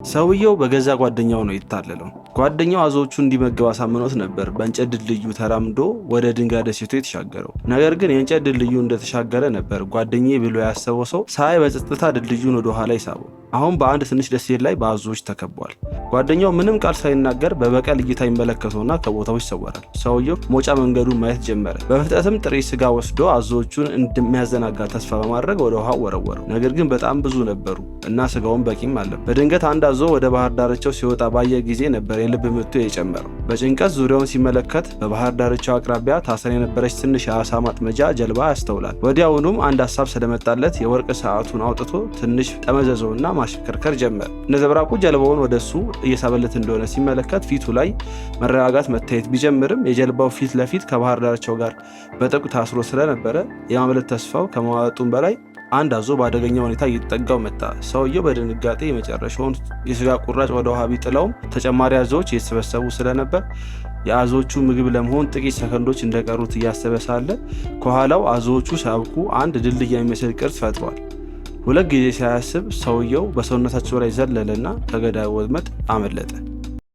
ሰውየው በገዛ ጓደኛው ነው የታለለው። ጓደኛው አዞዎቹ እንዲመገብ አሳምኖት ነበር በእንጨት ድልድዩ ተራምዶ ወደ ድንጋይ ደሴቱ የተሻገረው። ነገር ግን የእንጨት ድልድዩ እንደተሻገረ ነበር ጓደኛዬ ብሎ ያሰበው ሰው ሳይ በጸጥታ ድልድዩን ወደ ኋላ ይሳበው። አሁን በአንድ ትንሽ ደሴት ላይ በአዞዎች ተከቧል። ጓደኛው ምንም ቃል ሳይናገር በበቀል እይታ ይመለከተውና ከቦታው ይሰወራል። ሰውየው መውጫ መንገዱን ማየት ጀመረ። በፍጥነትም ጥሬ ስጋ ወስዶ አዞዎቹን እንደሚያዘናጋ ተስፋ በማድረግ ወደ ውሃው ወረወረው። ነገር ግን በጣም ብዙ ነበሩ እና ስጋውን በቂም አለ። በድንገት አንድ አዞ ወደ ባህር ዳርቻው ሲወጣ ባየ ጊዜ ነበር የልብ ምቱ የጨመረው። በጭንቀት ዙሪያውን ሲመለከት በባህር ዳርቻው አቅራቢያ ታስራ የነበረች ትንሽ የአሳ ማጥመጃ ጀልባ ያስተውላል። ወዲያውኑም አንድ ሀሳብ ስለመጣለት የወርቅ ሰዓቱን አውጥቶ ትንሽ ጠመዘዘውና ማሽከርከር ጀመረ። ነጸብራቁ ጀልባውን ወደሱ እየሳበለት እንደሆነ ሲመለከት ፊቱ ላይ መረጋጋት መታየት ቢጀምርም የጀልባው ፊት ለፊት ከባህር ዳርቻው ጋር በጥብቅ ታስሮ ስለነበረ የማምለጥ ተስፋው ከመዋጡም በላይ አንድ አዞ በአደገኛ ሁኔታ እየተጠጋው መጣ። ሰውየው በድንጋጤ የመጨረሻውን የስጋ ቁራጭ ወደ ውሃ ቢጥለውም ተጨማሪ አዞዎች እየተሰበሰቡ ስለነበር የአዞዎቹ ምግብ ለመሆን ጥቂት ሰከንዶች እንደቀሩት እያሰበ ሳለ ከኋላው አዞዎቹ ሲያብቁ አንድ ድልድይ የሚመስል ቅርጽ ፈጥሯል። ሁለት ጊዜ ሳያስብ ሰውየው በሰውነታቸው ላይ ዘለለና ከገዳዩ ወጥመድ አመለጠ።